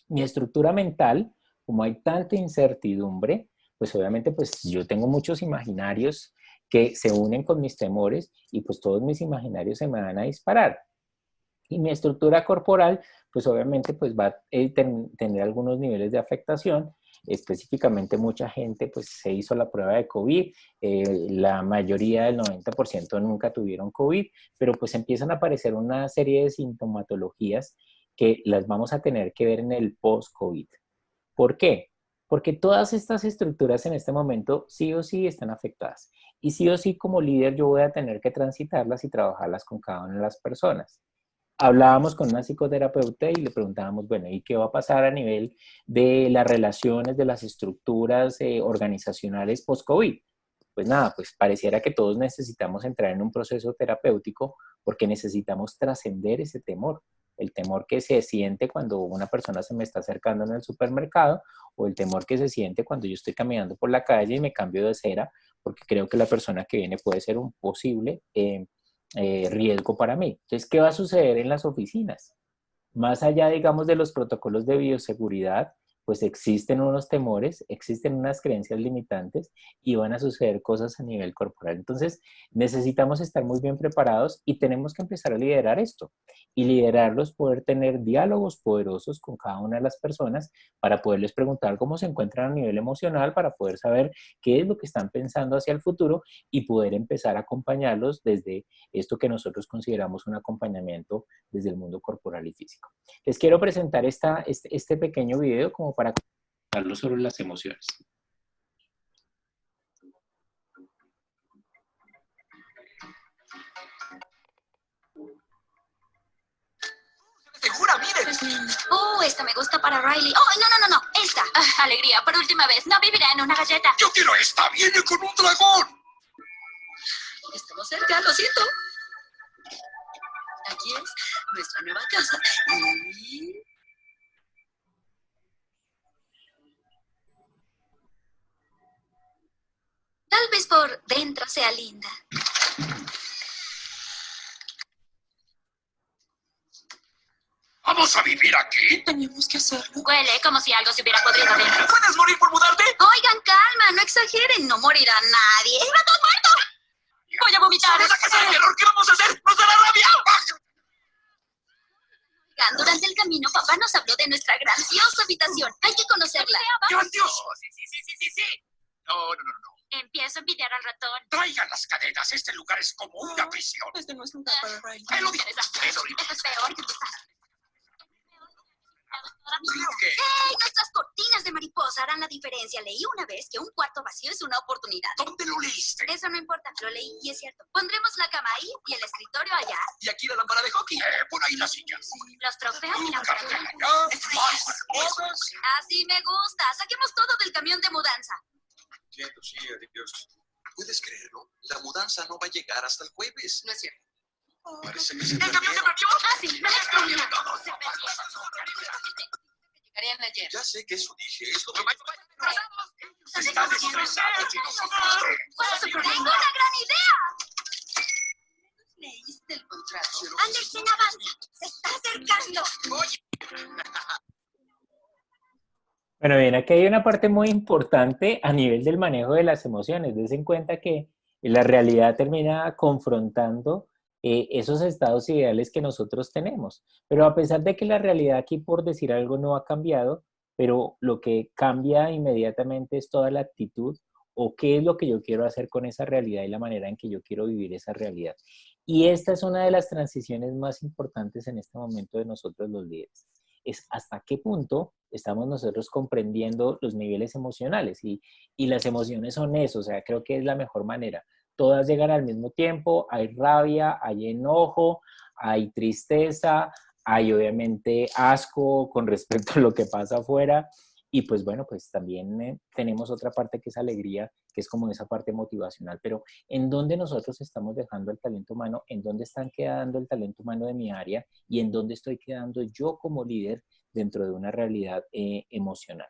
Mi estructura mental, como hay tanta incertidumbre, pues obviamente pues yo tengo muchos imaginarios que se unen con mis temores y pues todos mis imaginarios se me van a disparar. Y mi estructura corporal, pues obviamente pues va a tener algunos niveles de afectación. Específicamente mucha gente pues se hizo la prueba de COVID, la mayoría del 90% nunca tuvieron COVID, pero pues empiezan a aparecer una serie de sintomatologías que las vamos a tener que ver en el post-COVID. ¿Por qué? Porque todas estas estructuras en este momento sí o sí están afectadas. Y sí o sí como líder yo voy a tener que transitarlas y trabajarlas con cada una de las personas. hablábamos con una psicoterapeuta y le preguntábamos, bueno, ¿y qué va a pasar a nivel de las relaciones, de las estructuras organizacionales post-COVID? Pues nada, pues pareciera que todos necesitamos entrar en un proceso terapéutico porque necesitamos trascender ese temor. El temor que se siente cuando una persona se me está acercando en el supermercado o el temor que se siente cuando yo estoy caminando por la calle y me cambio de acera porque creo que la persona que viene puede ser un posible riesgo para mí. Entonces, ¿qué va a suceder en las oficinas? Más allá, digamos, de los protocolos de bioseguridad, pues existen unos temores, existen unas creencias limitantes y van a suceder cosas a nivel corporal. Entonces, necesitamos estar muy bien preparados y tenemos que empezar a liderar esto. Y liderarlos, poder tener diálogos poderosos con cada una de las personas para poderles preguntar cómo se encuentran a nivel emocional, para poder saber qué es lo que están pensando hacia el futuro y poder empezar a acompañarlos desde esto que nosotros consideramos un acompañamiento desde el mundo corporal y físico. Les quiero presentar este pequeño video como para hablarlo sobre las emociones. Segura, miren. Esta me gusta para Riley. Oh, no. Esta. Alegría, por última vez. No vivirá en una galleta. Yo quiero esta. Viene con un dragón. Estamos cerca, lo siento. Aquí es nuestra nueva casa. Y... tal vez por dentro sea linda. ¿Vamos a vivir aquí? Tenemos que hacerlo. Huele como si algo se hubiera podrido dentro. ¿Puedes morir por mudarte? Oigan, calma, no exageren. No morirá nadie. ¡Ratón muerto! Voy a vomitar. ¿Sabes la casa del terror? ¿Qué vamos a hacer? ¡Nos dará rabia! Oigan, durante el camino, papá nos habló de nuestra grandiosa habitación. Hay que conocerla. ¡Grandioso! Sí. No. Empiezo a envidiar al ratón. Traigan las cadenas. Este lugar es como una prisión. Este no es lugar para Riley. Te lo dije. Esto es peor que empezar. Creo que... ¡Ey! Nuestras cortinas de mariposa harán la diferencia. Leí una vez que un cuarto vacío es una oportunidad. ¿Dónde lo leíste? Eso no importa, lo leí y es cierto. Pondremos la cama ahí y el escritorio allá. Y aquí la lámpara de hockey. Por ahí la silla. Los trofeos y la Carga muñeca. allá. Más mariposas. Así me gusta. Saquemos todo del camión de mudanza. Entiendo, sí, adiós. ¿Puedes creerlo? La mudanza no va a llegar hasta el jueves. No es cierto. Parece que se ¿El camión se perdió? Ah, sí, no explodió. Se perdió. Llegarían ayer. Ya sé que eso dije. Es lo que... ¿Estás Estás estresado, chicos. ¡Tengo una gran idea! ¿Leíste el contrato? Anderson, avanza. Se está acercando. Bueno, bien, aquí hay una parte muy importante a nivel del manejo de las emociones. Des en cuenta que la realidad termina confrontando esos estados ideales que nosotros tenemos. Pero a pesar de que la realidad aquí, por decir algo, no ha cambiado, pero lo que cambia inmediatamente es toda la actitud o qué es lo que yo quiero hacer con esa realidad y la manera en que yo quiero vivir esa realidad. Y esta es una de las transiciones más importantes en este momento de nosotros los líderes. Es hasta qué punto estamos nosotros comprendiendo los niveles emocionales y las emociones son eso, o sea, creo que es la mejor manera. Todas llegan al mismo tiempo, hay rabia, hay enojo, hay tristeza, hay obviamente asco con respecto a lo que pasa afuera y pues bueno, pues también tenemos otra parte que es alegría, que es como esa parte motivacional, pero ¿en dónde nosotros estamos dejando el talento humano? ¿En dónde están quedando el talento humano de mi área? ¿Y en dónde estoy quedando yo como líder dentro de una realidad emocional?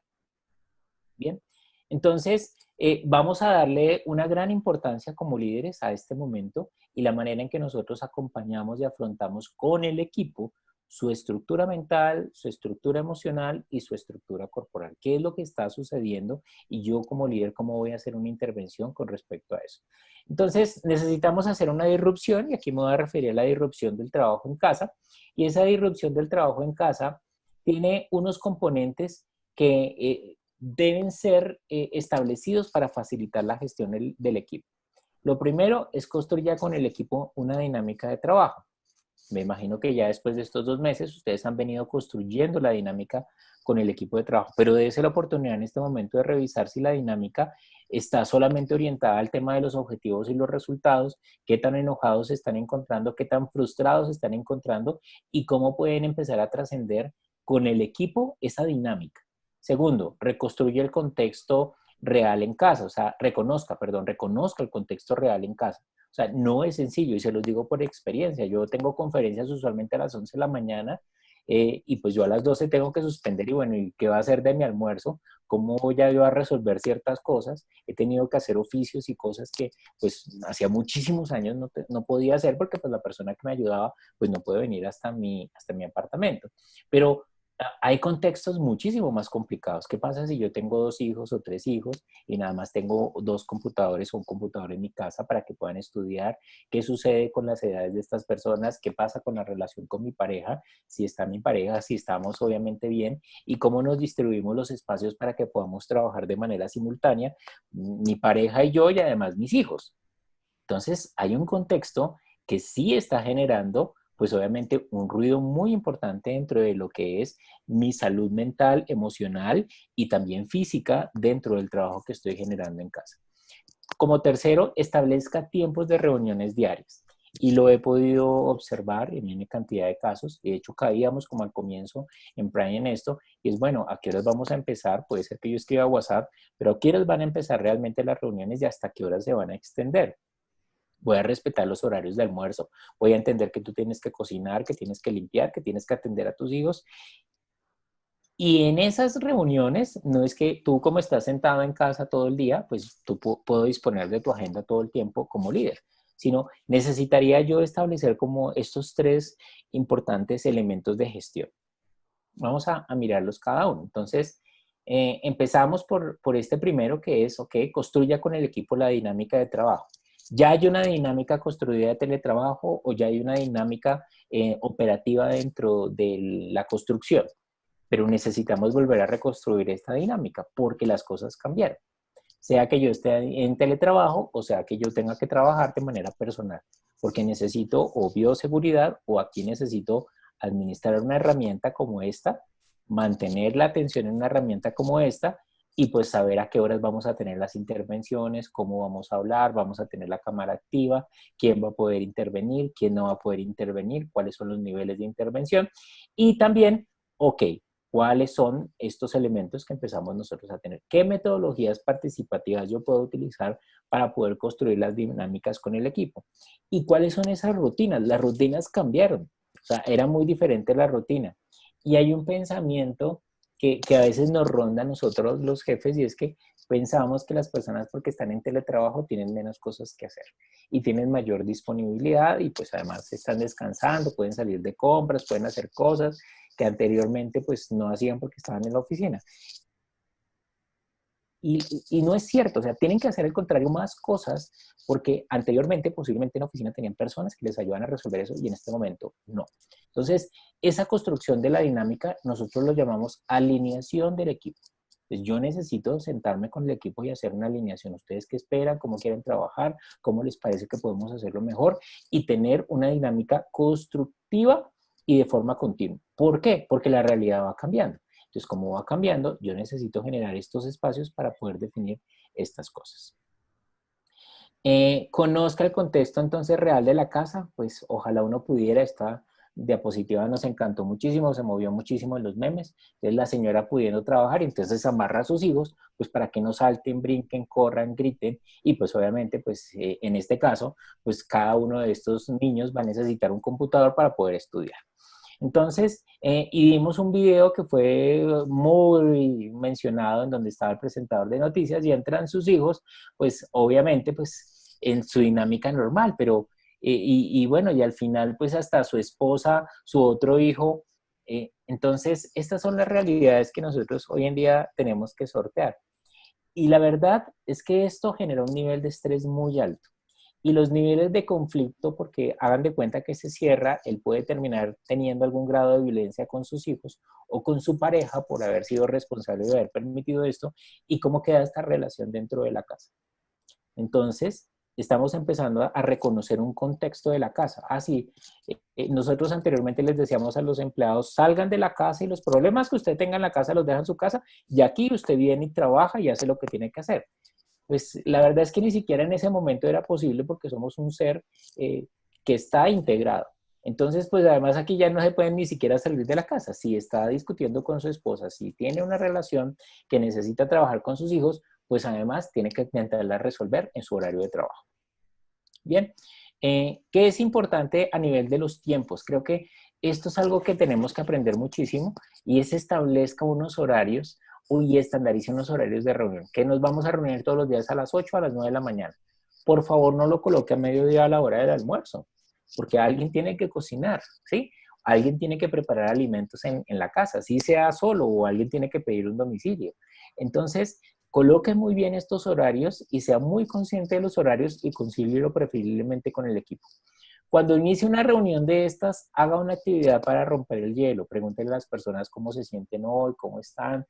Bien, entonces vamos a darle una gran importancia como líderes a este momento y la manera en que nosotros acompañamos y afrontamos con el equipo su estructura mental, su estructura emocional y su estructura corporal. ¿Qué es lo que está sucediendo? Y yo como líder, ¿cómo voy a hacer una intervención con respecto a eso? Entonces, necesitamos hacer una disrupción, y aquí me voy a referir a la disrupción del trabajo en casa. Y esa disrupción del trabajo en casa tiene unos componentes que deben ser establecidos para facilitar la gestión del equipo. Lo primero es construir ya con el equipo una dinámica de trabajo. Me imagino que ya después de estos 2 meses ustedes han venido construyendo la dinámica con el equipo de trabajo, pero dése la oportunidad en este momento de revisar si la dinámica está solamente orientada al tema de los objetivos y los resultados, qué tan enojados se están encontrando, qué tan frustrados se están encontrando y cómo pueden empezar a trascender con el equipo esa dinámica. Segundo, reconstruye el contexto real en casa, o sea, reconozca el contexto real en casa. O sea, no es sencillo y se los digo por experiencia. Yo tengo conferencias usualmente a las 11 de la mañana y pues yo a las 12 tengo que suspender y bueno, ¿y qué va a hacer de mi almuerzo? ¿Cómo voy a yo a resolver ciertas cosas? He tenido que hacer oficios y cosas que pues hacía muchísimos años no podía hacer porque pues la persona que me ayudaba pues no puede venir hasta mi apartamento. Pero hay contextos muchísimo más complicados. ¿Qué pasa si yo tengo 2 hijos o 3 hijos y nada más tengo 2 computadores o un computador en mi casa para que puedan estudiar? ¿Qué sucede con las edades de estas personas? ¿Qué pasa con la relación con mi pareja? Si está mi pareja, si estamos obviamente bien y cómo nos distribuimos los espacios para que podamos trabajar de manera simultánea, mi pareja y yo y además mis hijos. Entonces, hay un contexto que sí está generando, pues obviamente, un ruido muy importante dentro de lo que es mi salud mental, emocional y también física dentro del trabajo que estoy generando en casa. Como tercero, establezca tiempos de reuniones diarias. Y lo he podido observar en una cantidad de casos. De hecho, caíamos como al comienzo en Prime en esto. Y es, bueno, ¿a qué horas vamos a empezar? Puede ser que yo escriba a WhatsApp, pero ¿a qué horas van a empezar realmente las reuniones y hasta qué horas se van a extender? Voy a respetar los horarios de almuerzo, voy a entender que tú tienes que cocinar, que tienes que limpiar, que tienes que atender a tus hijos. Y en esas reuniones, no es que tú como estás sentado en casa todo el día, pues tú puedo disponer de tu agenda todo el tiempo como líder, sino necesitaría yo establecer como estos 3 importantes elementos de gestión. Vamos a mirarlos cada uno. Entonces, empezamos por este primero que es, ok, construya con el equipo la dinámica de trabajo. ¿Ya hay una dinámica construida de teletrabajo o ya hay una dinámica operativa dentro de la construcción? Pero necesitamos volver a reconstruir esta dinámica porque las cosas cambiaron. Sea que yo esté en teletrabajo o sea que yo tenga que trabajar de manera personal, porque necesito o bioseguridad o aquí necesito administrar una herramienta como esta, mantener la atención en una herramienta como esta y pues saber a qué horas vamos a tener las intervenciones, cómo vamos a hablar, vamos a tener la cámara activa, quién va a poder intervenir, quién no va a poder intervenir, cuáles son los niveles de intervención y también, ok, cuáles son estos elementos que empezamos nosotros a tener. ¿Qué metodologías participativas yo puedo utilizar para poder construir las dinámicas con el equipo? ¿Y cuáles son esas rutinas? Las rutinas cambiaron. O sea, era muy diferente la rutina. Y hay un pensamiento que a veces nos ronda a nosotros los jefes y es que pensamos que las personas porque están en teletrabajo tienen menos cosas que hacer y tienen mayor disponibilidad y pues además están descansando, pueden salir de compras, pueden hacer cosas que anteriormente pues no hacían porque estaban en la oficina. Y no es cierto, o sea, tienen que hacer el contrario, más cosas, porque anteriormente posiblemente en la oficina tenían personas que les ayudan a resolver eso y en este momento no. Entonces, esa construcción de la dinámica nosotros lo llamamos alineación del equipo. Pues yo necesito sentarme con el equipo y hacer una alineación. ¿Ustedes qué esperan? ¿Cómo quieren trabajar? ¿Cómo les parece que podemos hacerlo mejor? Y tener una dinámica constructiva y de forma continua. ¿Por qué? Porque la realidad va cambiando. Entonces, como va cambiando, yo necesito generar estos espacios para poder definir estas cosas. Conozca el contexto entonces real de la casa, pues ojalá uno pudiera, esta diapositiva nos encantó muchísimo, se movió muchísimo en los memes, entonces la señora pudiendo trabajar y entonces amarra a sus hijos, pues para que no salten, brinquen, corran, griten y pues obviamente pues en este caso, pues cada uno de estos niños va a necesitar un computador para poder estudiar. Entonces, y vimos un video que fue muy mencionado en donde estaba el presentador de noticias y entran sus hijos, pues obviamente pues en su dinámica normal, pero y bueno, y al final pues hasta su esposa, su otro hijo, entonces estas son las realidades que nosotros hoy en día tenemos que sortear. Y la verdad es que esto genera un nivel de estrés muy alto. Y los niveles de conflicto, porque hagan de cuenta que se cierra, él puede terminar teniendo algún grado de violencia con sus hijos o con su pareja por haber sido responsable de haber permitido esto y cómo queda esta relación dentro de la casa. Entonces, estamos empezando a reconocer un contexto de la casa. Así, nosotros anteriormente les decíamos a los empleados, salgan de la casa y los problemas que usted tenga en la casa los deja en su casa y aquí usted viene y trabaja y hace lo que tiene que hacer. Pues la verdad es que ni siquiera en ese momento era posible porque somos un ser que está integrado. Entonces, pues además aquí ya no se pueden ni siquiera salir de la casa. Si está discutiendo con su esposa, si tiene una relación que necesita trabajar con sus hijos, pues además tiene que intentarla resolver en su horario de trabajo. Bien, ¿qué es importante a nivel de los tiempos? Creo que esto es algo que tenemos que aprender muchísimo y es establezca unos horarios y estandarice unos horarios de reunión. Que nos vamos a reunir todos los días a las 8 o a las 9 de la mañana. Por favor, no lo coloque a mediodía a la hora del almuerzo, porque alguien tiene que cocinar, ¿sí? Alguien tiene que preparar alimentos en la casa, si sea solo o alguien tiene que pedir un domicilio. Entonces, coloque muy bien estos horarios y sea muy consciente de los horarios y concílielo preferiblemente con el equipo. Cuando inicie una reunión de estas, haga una actividad para romper el hielo. Pregúntenle a las personas cómo se sienten hoy, cómo están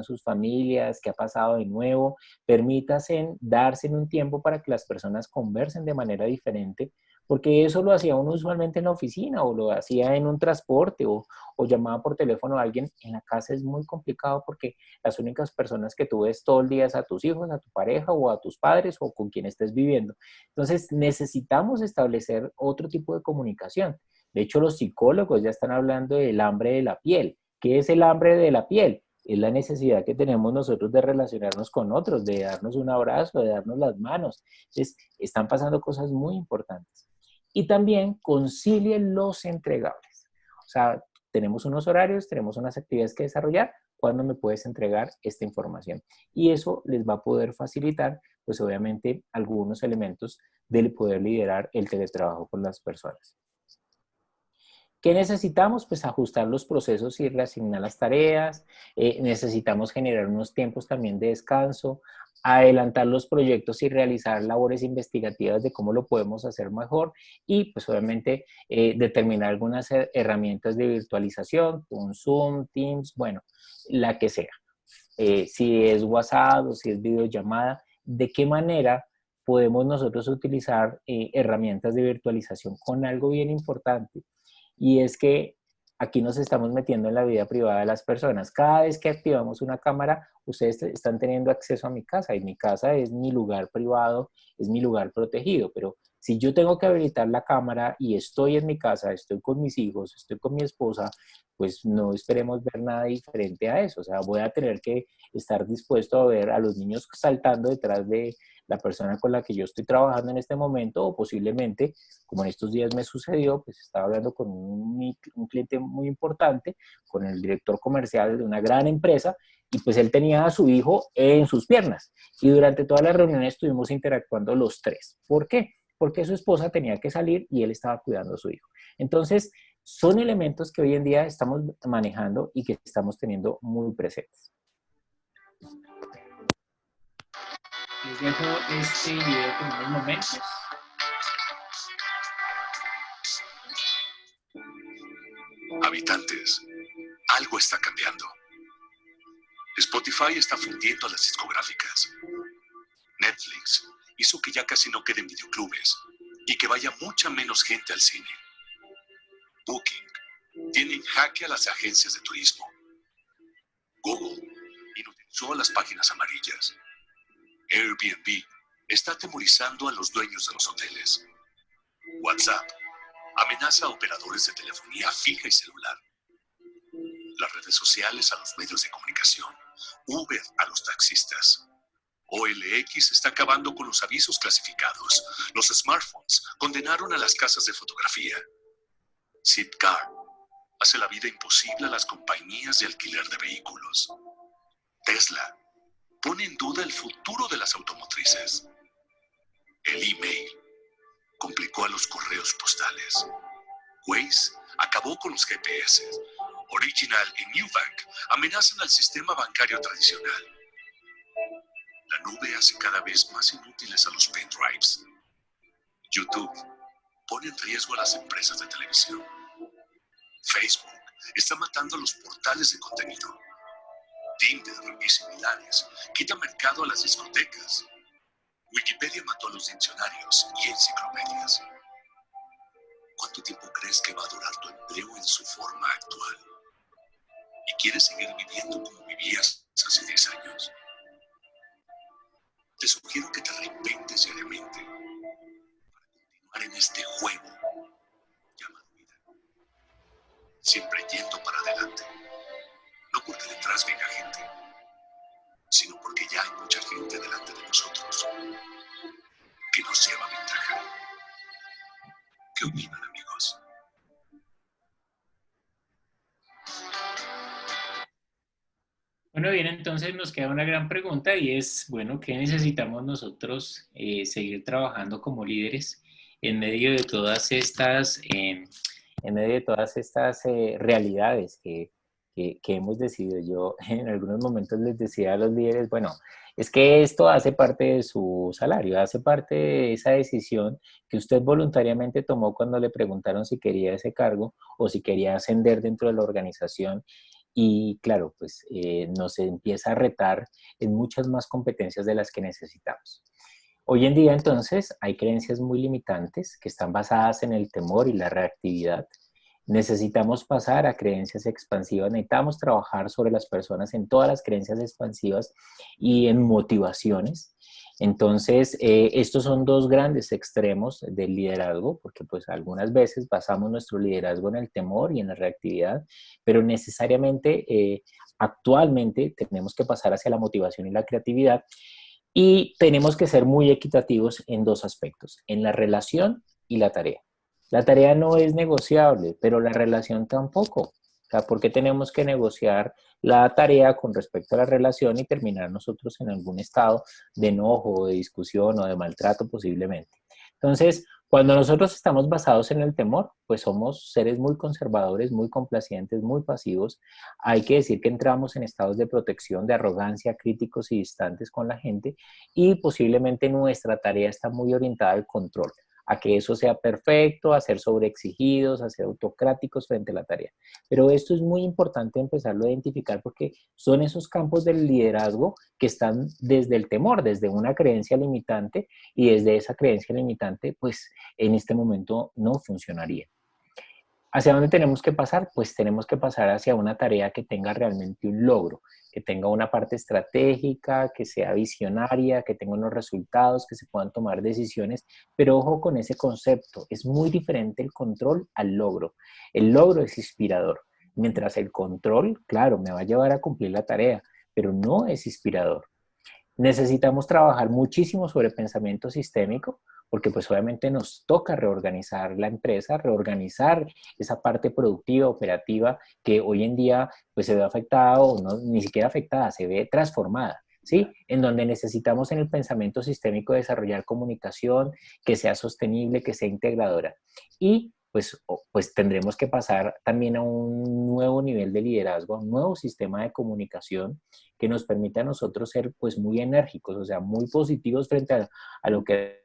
sus familias, qué ha pasado de nuevo. Permítanse darse un tiempo para que las personas conversen de manera diferente, porque eso lo hacía uno usualmente en la oficina o lo hacía en un transporte o llamaba por teléfono a alguien. En la casa es muy complicado porque las únicas personas que tú ves todo el día es a tus hijos, a tu pareja o a tus padres o con quien estés viviendo. Entonces necesitamos establecer otro tipo de comunicación. De hecho, los psicólogos ya están hablando del hambre de la piel. ¿Qué es el hambre de la piel? Es la necesidad que tenemos nosotros de relacionarnos con otros, de darnos un abrazo, de darnos las manos. Entonces, están pasando cosas muy importantes. Y también concilien los entregables. O sea, tenemos unos horarios, tenemos unas actividades que desarrollar. ¿Cuándo me puedes entregar esta información? Y eso les va a poder facilitar, pues obviamente, algunos elementos del poder liderar el teletrabajo con las personas. ¿Qué necesitamos? Pues ajustar los procesos y reasignar las tareas. Necesitamos generar unos tiempos también de descanso, adelantar los proyectos y realizar labores investigativas de cómo lo podemos hacer mejor y pues obviamente determinar algunas herramientas de virtualización, un Zoom, Teams, bueno, la que sea. Si es WhatsApp o si es videollamada, de qué manera podemos nosotros utilizar herramientas de virtualización con algo bien importante. Y es que aquí nos estamos metiendo en la vida privada de las personas. Cada vez que activamos una cámara, ustedes están teniendo acceso a mi casa y mi casa es mi lugar privado, es mi lugar protegido, pero si yo tengo que habilitar la cámara y estoy en mi casa, estoy con mis hijos, estoy con mi esposa, pues no esperemos ver nada diferente a eso. O sea, voy a tener que estar dispuesto a ver a los niños saltando detrás de la persona con la que yo estoy trabajando en este momento o posiblemente, como en estos días me sucedió, pues estaba hablando con un cliente muy importante, con el director comercial de una gran empresa y pues él tenía a su hijo en sus piernas y durante toda la reunión estuvimos interactuando los tres. ¿Por qué? Porque su esposa tenía que salir y él estaba cuidando a su hijo. Entonces, son elementos que hoy en día estamos manejando y que estamos teniendo muy presentes. Les dejo este video por unos momentos. Habitantes, algo está cambiando. Spotify está fundiendo a las discográficas. Netflix hizo que ya casi no queden videoclubes y que vaya mucha menos gente al cine. Booking tiene en jaque a las agencias de turismo. Google inutilizó a las páginas amarillas. Airbnb está atemorizando a los dueños de los hoteles. WhatsApp amenaza a operadores de telefonía fija y celular. Las redes sociales a los medios de comunicación. Uber a los taxistas. OLX está acabando con los avisos clasificados. Los smartphones condenaron a las casas de fotografía. Zipcar hace la vida imposible a las compañías de alquiler de vehículos. Tesla pone en duda el futuro de las automotrices. El email complicó a los correos postales. Waze acabó con los GPS. Original y Nubank amenazan al sistema bancario tradicional. La nube hace cada vez más inútiles a los pendrives. YouTube pone en riesgo a las empresas de televisión. Facebook está matando a los portales de contenido. Tinder y similares quitan mercado a las discotecas. Wikipedia mató a los diccionarios y enciclopedias. ¿Cuánto tiempo crees que va a durar tu empleo en su forma actual? ¿Y quieres seguir viviendo como vivías hace 10 años? Te sugiero que te reinventes diariamente para continuar en este juego llamado vida. Siempre yendo para adelante. No porque detrás venga gente, sino porque ya hay mucha gente delante de nosotros que nos lleva ventaja. ¿Qué opinan, amigos? Bueno, bien, entonces nos queda una gran pregunta y es, bueno, ¿qué necesitamos nosotros seguir trabajando como líderes en medio de todas estas, realidades que hemos decidido? Yo en algunos momentos les decía a los líderes, bueno, es que esto hace parte de su salario, hace parte de esa decisión que usted voluntariamente tomó cuando le preguntaron si quería ese cargo o si quería ascender dentro de la organización. Y claro, pues nos empieza a retar en muchas más competencias de las que necesitamos. Hoy en día, entonces, hay creencias muy limitantes que están basadas en el temor y la reactividad. Necesitamos pasar a creencias expansivas, necesitamos trabajar sobre las personas en todas las creencias expansivas y en motivaciones. Entonces, estos son dos grandes extremos del liderazgo, porque pues algunas veces basamos nuestro liderazgo en el temor y en la reactividad, pero necesariamente actualmente tenemos que pasar hacia la motivación y la creatividad y tenemos que ser muy equitativos en dos aspectos, en la relación y la tarea. La tarea no es negociable, pero la relación tampoco. O sea, ¿por qué tenemos que negociar la tarea con respecto a la relación y terminar nosotros en algún estado de enojo, de discusión o de maltrato posiblemente? Entonces, cuando nosotros estamos basados en el temor, pues somos seres muy conservadores, muy complacientes, muy pasivos. Hay que decir que entramos en estados de protección, de arrogancia, críticos y distantes con la gente y posiblemente nuestra tarea está muy orientada al control, a que eso sea perfecto, a ser sobreexigidos, a ser autocráticos frente a la tarea. Pero esto es muy importante empezarlo a identificar porque son esos campos del liderazgo que están desde el temor, desde una creencia limitante y desde esa creencia limitante, pues en este momento no funcionaría. ¿Hacia dónde tenemos que pasar? Pues tenemos que pasar hacia una tarea que tenga realmente un logro, que tenga una parte estratégica, que sea visionaria, que tenga unos resultados, que se puedan tomar decisiones, pero ojo con ese concepto, es muy diferente el control al logro. El logro es inspirador, mientras el control, claro, me va a llevar a cumplir la tarea, pero no es inspirador. Necesitamos trabajar muchísimo sobre pensamiento sistémico, porque pues obviamente nos toca reorganizar la empresa, reorganizar esa parte productiva, operativa, que hoy en día pues se ve afectada o no, ni siquiera afectada, se ve transformada, ¿sí? En donde necesitamos en el pensamiento sistémico desarrollar comunicación que sea sostenible, que sea integradora. Y pues tendremos que pasar también a un nuevo nivel de liderazgo, a un nuevo sistema de comunicación que nos permita a nosotros ser pues muy enérgicos, o sea, muy positivos frente a lo que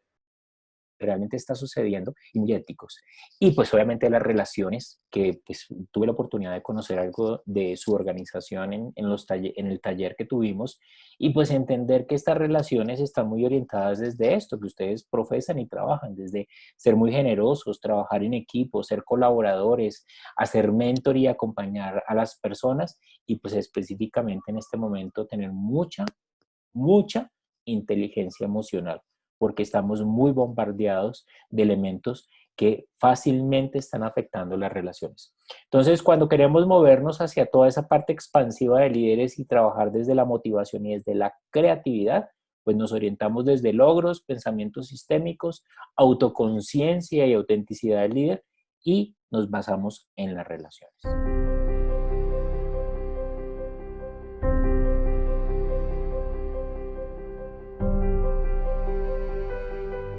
realmente está sucediendo y muy éticos. Y pues obviamente las relaciones, que pues tuve la oportunidad de conocer algo de su organización en el taller que tuvimos y pues entender que estas relaciones están muy orientadas desde esto que ustedes profesan y trabajan, desde ser muy generosos, trabajar en equipo, ser colaboradores, hacer mentor y acompañar a las personas y pues específicamente en este momento tener mucha inteligencia emocional, porque estamos muy bombardeados de elementos que fácilmente están afectando las relaciones. Entonces, cuando queremos movernos hacia toda esa parte expansiva de líderes y trabajar desde la motivación y desde la creatividad, pues nos orientamos desde logros, pensamientos sistémicos, autoconciencia y autenticidad del líder y nos basamos en las relaciones.